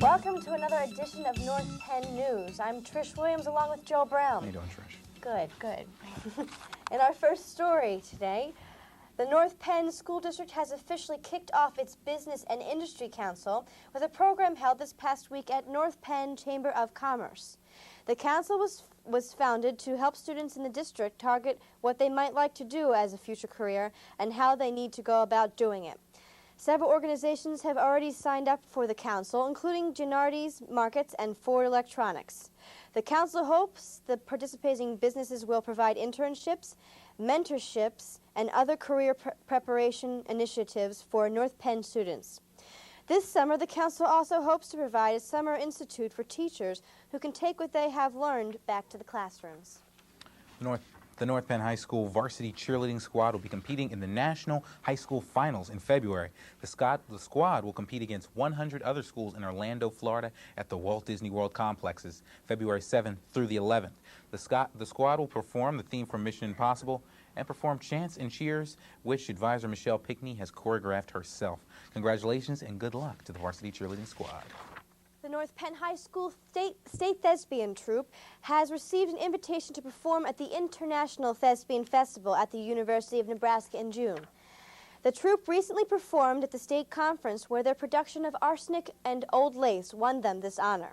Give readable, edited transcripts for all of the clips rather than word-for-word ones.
Welcome to another edition of North Penn News. I'm Trish Williams along with Joe Brown. How you doing, Trish? Good, good. In our first story today, the North Penn School District has officially kicked off its Business and Industry Council with a program held this past week at North Penn Chamber of Commerce. The council was founded to help students in the district target what they might like to do as a future career and how they need to go about doing it. Several organizations have already signed up for the council, including Gennardi's Markets and Ford Electronics. The council hopes the participating businesses will provide internships, mentorships, and other career preparation initiatives for North Penn students. This summer, the council also hopes to provide a summer institute for teachers who can take what they have learned back to the classrooms. The North Penn High School varsity cheerleading squad will be competing in the National High School Finals in February. The squad will compete against 100 other schools in Orlando, Florida at the Walt Disney World complexes, February 7th through the 11th. The squad will perform the theme from Mission Impossible and perform chants and cheers, which advisor Michelle Pickney has choreographed herself. Congratulations and good luck to the varsity cheerleading squad. The North Penn High School State Thespian Troupe has received an invitation to perform at the International Thespian Festival at the University of Nebraska in June. The troupe recently performed at the state conference where their production of Arsenic and Old Lace won them this honor.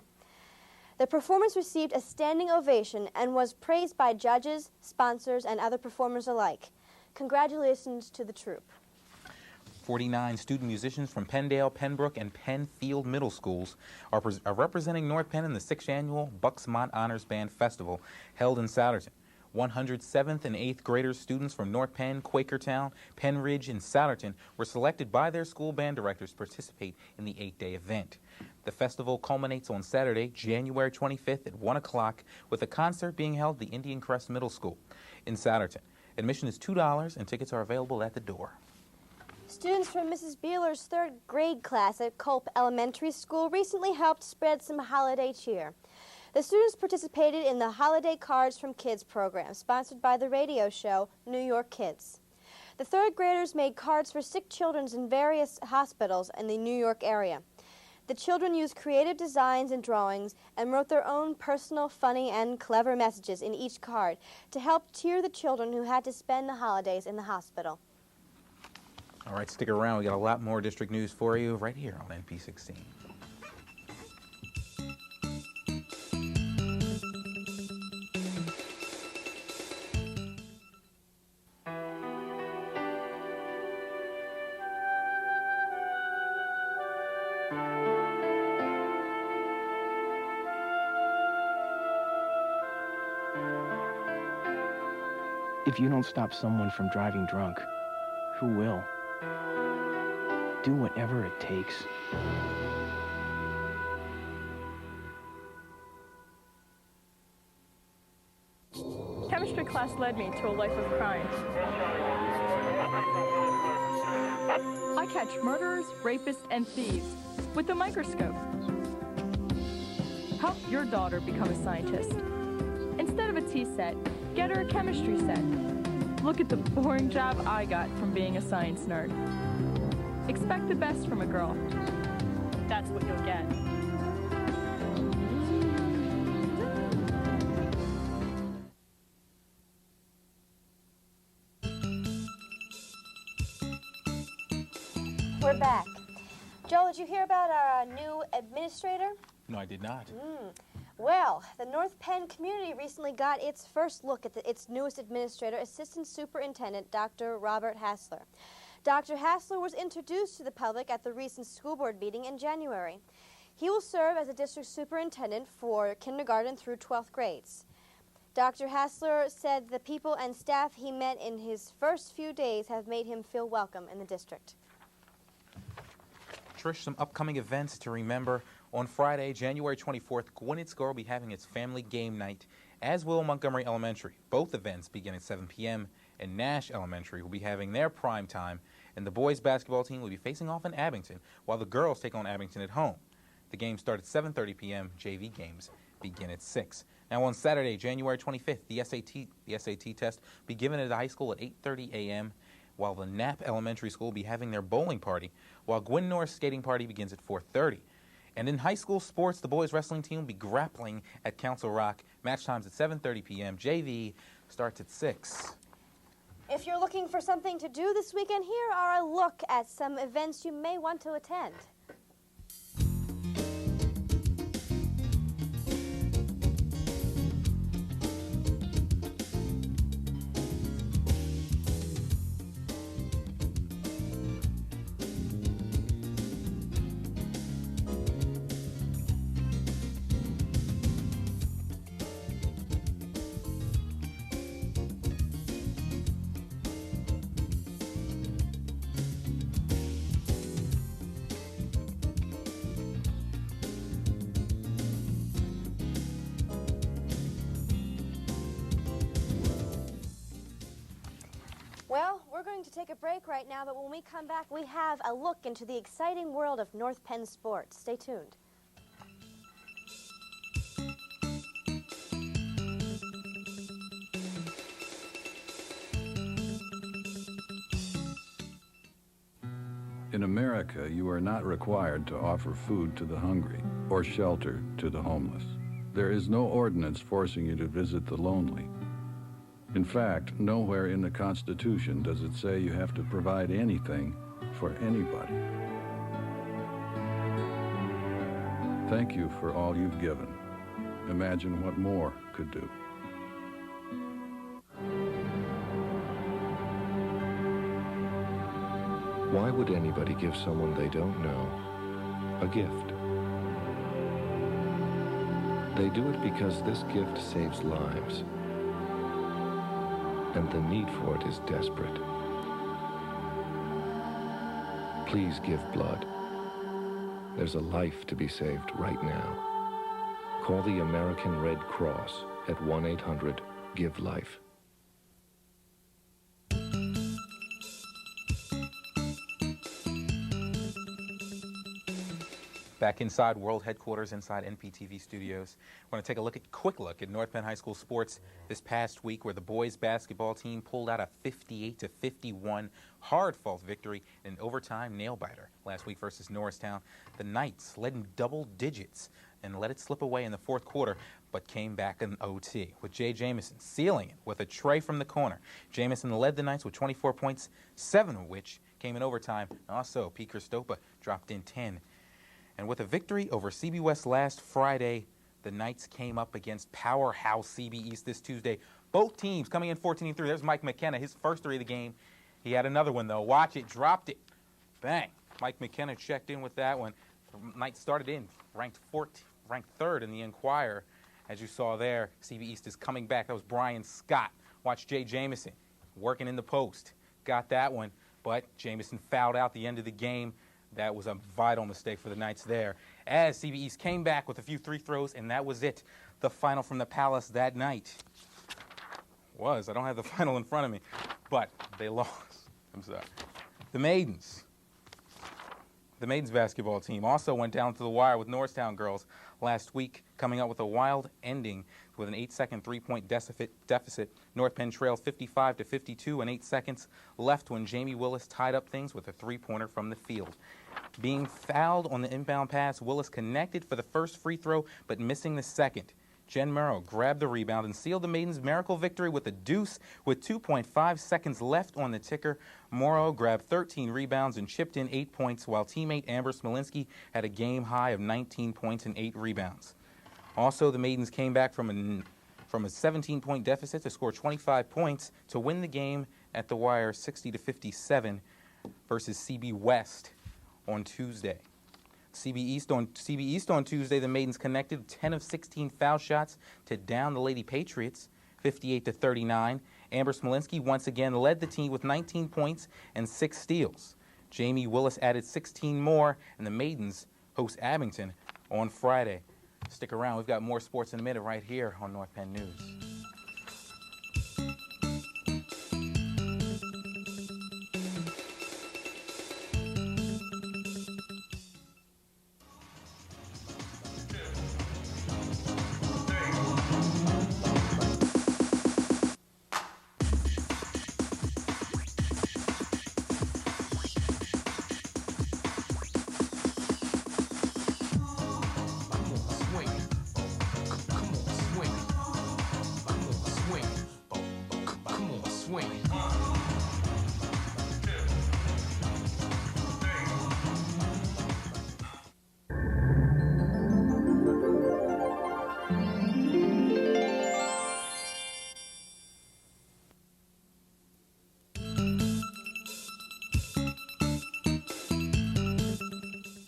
The performance received a standing ovation and was praised by judges, sponsors, and other performers alike. Congratulations to the troupe. 49 student musicians from Penndale, Pembroke, and Penfield Middle Schools are representing North Penn in the 6th Annual Bucksmont Honors Band Festival held in Souderton. 107th and 8th graders, students from North Penn, Quakertown, Penn Ridge, and Souderton were selected by their school band directors to participate in the 8-day event. The festival culminates on Saturday, January 25th at 1 o'clock with a concert being held at the Indian Crest Middle School in Souderton. Admission is $2 and tickets are available at the door. Students from Mrs. Beeler's 3rd grade class at Culp Elementary School recently helped spread some holiday cheer. The students participated in the Holiday Cards from Kids program, sponsored by the radio show New York Kids. The 3rd graders made cards for sick children in various hospitals in the New York area. The children used creative designs and drawings and wrote their own personal, funny, and clever messages in each card to help cheer the children who had to spend the holidays in the hospital. All right, stick around. We got a lot more district news for you right here on NP16. If you don't stop someone from driving drunk, who will? Do whatever it takes. Chemistry class led me to a life of crime. I catch murderers, rapists, and thieves with a microscope. Help your daughter become a scientist. Instead of a tea set, get her a chemistry set. Look at the boring job I got from being a science nerd. Expect the best from a girl. That's what you'll get. We're back. Joel, did you hear about our new administrator? No, I did not. Well, the North Penn community recently got its first look at its newest administrator, Assistant Superintendent Dr. Robert Hassler. Dr. Hassler was introduced to the public at the recent school board meeting in January. He will serve as a district superintendent for kindergarten through 12th grades. Dr. Hassler said the people and staff he met in his first few days have made him feel welcome in the district. Trish, some upcoming events to remember. On Friday, January 24th, Gwinnett School will be having its family game night, as will Montgomery Elementary. Both events begin at 7 p.m., and Nash Elementary will be having their prime time, and the boys' basketball team will be facing off in Abington, while the girls take on Abington at home. The games start at 7:30 p.m. JV games begin at 6. Now on Saturday, January 25th, the SAT test will be given at the high school at 8:30 a.m., while the Knapp Elementary School will be having their bowling party, while Gwynn North skating party begins at 4:30. And in high school sports, the boys wrestling team will be grappling at Council Rock. Match times at 7:30 p.m. JV starts at 6. If you're looking for something to do this weekend, here are a look at some events you may want to attend. Well, we're going to take a break right now, but when we come back, we have a look into the exciting world of North Penn sports. Stay tuned. In America, you are not required to offer food to the hungry or shelter to the homeless. There is no ordinance forcing you to visit the lonely. In fact, nowhere in the Constitution does it say you have to provide anything for anybody. Thank you for all you've given. Imagine what more could do. Why would anybody give someone they don't know a gift? They do it because this gift saves lives, and the need for it is desperate. Please give blood. There's a life to be saved right now. Call the American Red Cross at 1-800-GIVE-LIFE. Back inside World Headquarters, inside NPTV studios. I want to take a quick look at North Penn High School sports this past week, where the boys basketball team pulled out a 58-51 hard-fought victory in an overtime nail-biter last week versus Norristown. The Knights led in double digits and let it slip away in the fourth quarter, but came back in OT, with Jay Jamison sealing it with a tray from the corner. Jamison led the Knights with 24 points, 7 of which came in overtime. Also, Pete Christopa dropped in 10. And with a victory over CB West last Friday, the Knights came up against powerhouse CB East this Tuesday. Both teams coming in 14-3. There's Mike McKenna, his first 3 of the game. He had another one, though. Watch it, dropped it. Bang. Mike McKenna checked in with that one. The Knights started in, ranked 3rd in the Enquirer. As you saw there, CB East is coming back. That was Brian Scott. Watch Jay Jamison working in the post. Got that one, but Jamison fouled out the end of the game. That was a vital mistake for the Knights there. As CB East came back with a few 3 throws, and that was it. The final from the Palace that night I don't have the final in front of me, but they lost. I'm sorry. The Maidens basketball team also went down to the wire with Norristown girls last week, coming up with a wild ending with an 8-second 3-point deficit. North Penn trailed 55-52 and 8 seconds left when Jamie Willis tied up things with a 3-pointer from the field. Being fouled on the inbound pass, Willis connected for the first free throw, but missing the second. Jen Morrow grabbed the rebound and sealed the Maidens' miracle victory with a deuce with 2.5 seconds left on the ticker. Morrow grabbed 13 rebounds and chipped in 8 points, while teammate Amber Smolinski had a game high of 19 points and 8 rebounds. Also, the Maidens came back from a 17-point deficit to score 25 points to win the game at the wire 60-57 versus CB West on Tuesday. CB East on Tuesday, the Maidens connected 10 of 16 foul shots to down the Lady Patriots 58-39. Amber Smolinski once again led the team with 19 points and 6 steals. Jamie Willis added 16 more, and the Maidens host Abington on Friday. Stick around. We've got more sports in a minute right here on North Penn News. swing.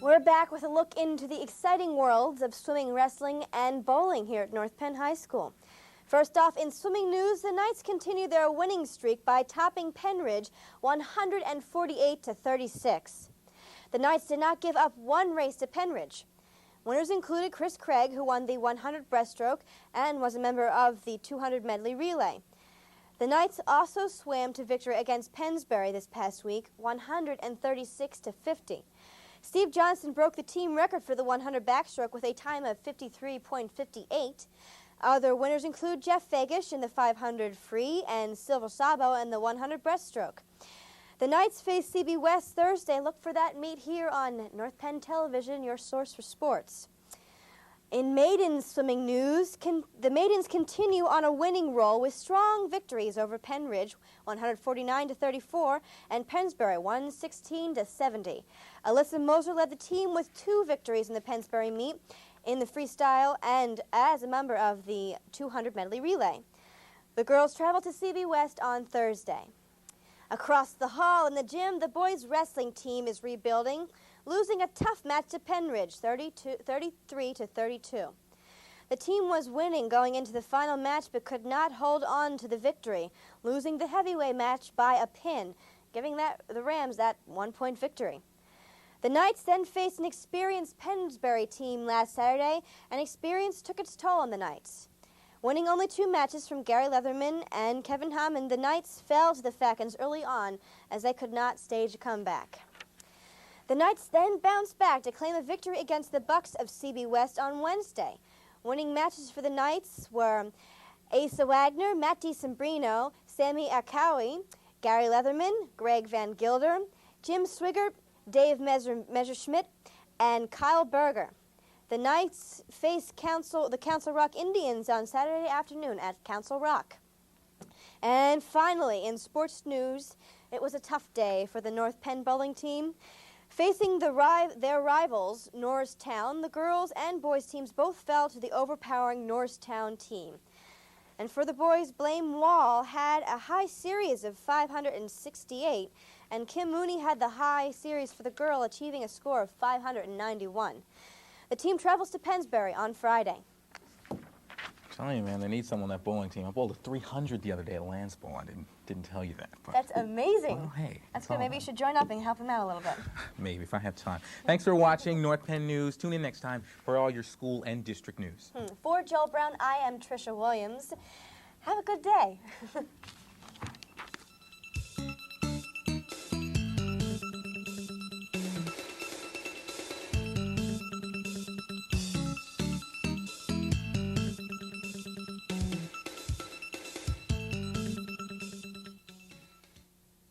We're back with a look into the exciting worlds of swimming, wrestling, and bowling here at North Penn High School. First off, in swimming news, the Knights continue their winning streak by topping Penn Ridge 148-36. The Knights did not give up one race to Penn Ridge. Winners included Chris Craig, who won the 100 breaststroke and was a member of the 200 medley relay. The Knights also swam to victory against Pennsbury this past week, 136-50. Steve Johnson broke the team record for the 100 backstroke with a time of 53.58. Other winners include Jeff Fagish in the 500 free and Silver Sabo in the 100 breaststroke. The Knights face CB West Thursday. Look for that meet here on North Penn Television, your source for sports. In maidens swimming news, the maidens continue on a winning roll with strong victories over Penn Ridge, 149-34, and Pennsbury, 116-70. Alyssa Moser led the team with 2 victories in the Pennsbury meet in the freestyle and as a member of the 200 medley relay. The girls travel to CB West on Thursday. Across the hall in the gym, the boys wrestling team is rebuilding, losing a tough match to Penn Ridge, 33-32. The team was winning going into the final match but could not hold on to the victory, losing the heavyweight match by a pin, giving the Rams that 1-point victory. The Knights then faced an experienced Pennsbury team last Saturday, and experience took its toll on the Knights. Winning only 2 matches from Gary Leatherman and Kevin Hammond, the Knights fell to the Falcons early on as they could not stage a comeback. The Knights then bounced back to claim a victory against the Bucks of CB West on Wednesday. Winning matches for the Knights were Asa Wagner, Matt DeSimbrino, Sammy Akawi, Gary Leatherman, Greg Van Gilder, Jim Swigert, Dave Messerschmidt, and Kyle Berger. The Knights faced the Council Rock Indians on Saturday afternoon at Council Rock. And finally, in sports news, it was a tough day for the North Penn bowling team. Facing their rivals, Norristown, the girls and boys teams both fell to the overpowering Norristown team. And for the boys, Blaine Wall had a high series of 568, and Kim Mooney had the high series for the girl, achieving a score of 591. The team travels to Pennsbury on Friday. I'm telling you, man, they need someone on that bowling team. I bowled a 300 the other day at Lance Bowl. I didn't tell you that. But, that's amazing. Well, hey. That's good. Maybe you should join up and help him out a little bit. Maybe, if I have time. Thanks for watching North Penn News. Tune in next time for all your school and district news. For Joel Brown, I am Tricia Williams. Have a good day.